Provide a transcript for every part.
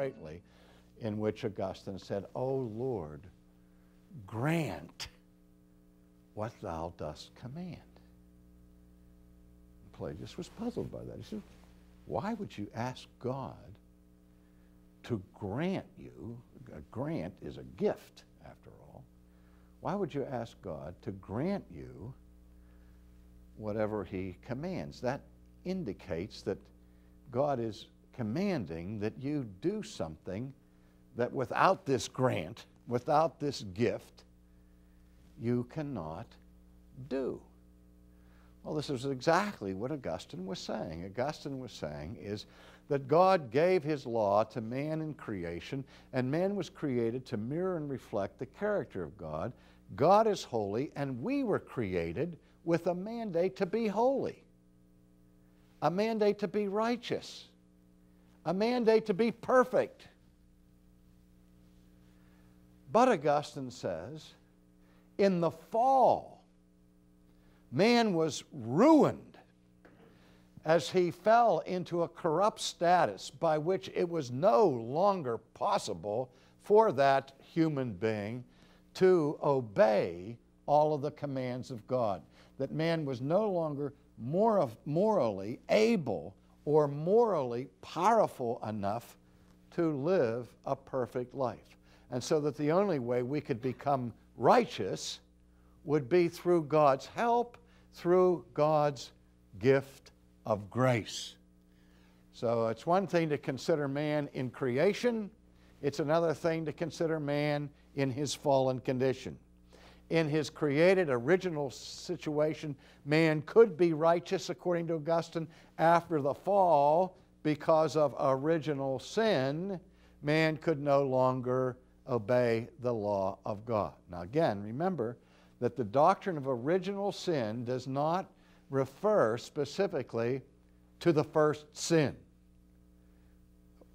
greatly, in which Augustine said, "O Lord, grant what thou dost command." Pelagius was puzzled by that. He said, why would you ask God to grant you, a grant is a gift after all, why would you ask God to grant you whatever he commands? That indicates that God is commanding that you do something that without this grant, without this gift, you cannot do. Well, this is exactly what Augustine was saying. Augustine was saying is that God gave his law to man in creation, and man was created to mirror and reflect the character of God. God is holy, and we were created with a mandate to be holy, a mandate to be righteous, a mandate to be perfect. But Augustine says, in the fall, man was ruined as he fell into a corrupt status by which it was no longer possible for that human being to obey all of the commands of God. That man was no longer morally able or morally powerful enough to live a perfect life. And so that the only way we could become righteous would be through God's help, through God's gift of grace. So it's one thing to consider man in creation. It's another thing to consider man in his fallen condition. In his created original situation, man could be righteous, according to Augustine. After the fall, because of original sin, man could no longer obey the law of God. Now again, remember that the doctrine of original sin does not refer specifically to the first sin,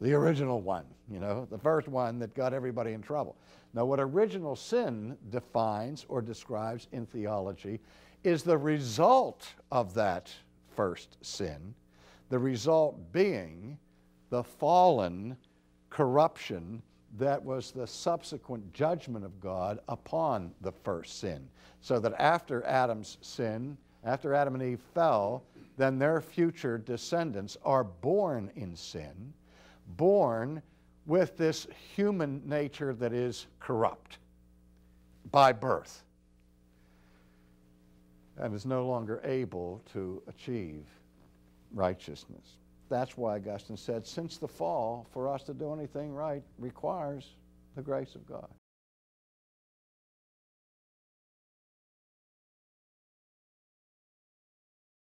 the original one, the first one that got everybody in trouble. Now, what original sin defines or describes in theology is the result of that first sin, the result being the fallen corruption that was the subsequent judgment of God upon the first sin. So that after Adam's sin, after Adam and Eve fell, then their future descendants are born in sin, born with this human nature that is corrupt by birth and is no longer able to achieve righteousness. That's why Augustine said, since the fall, for us to do anything right requires the grace of God.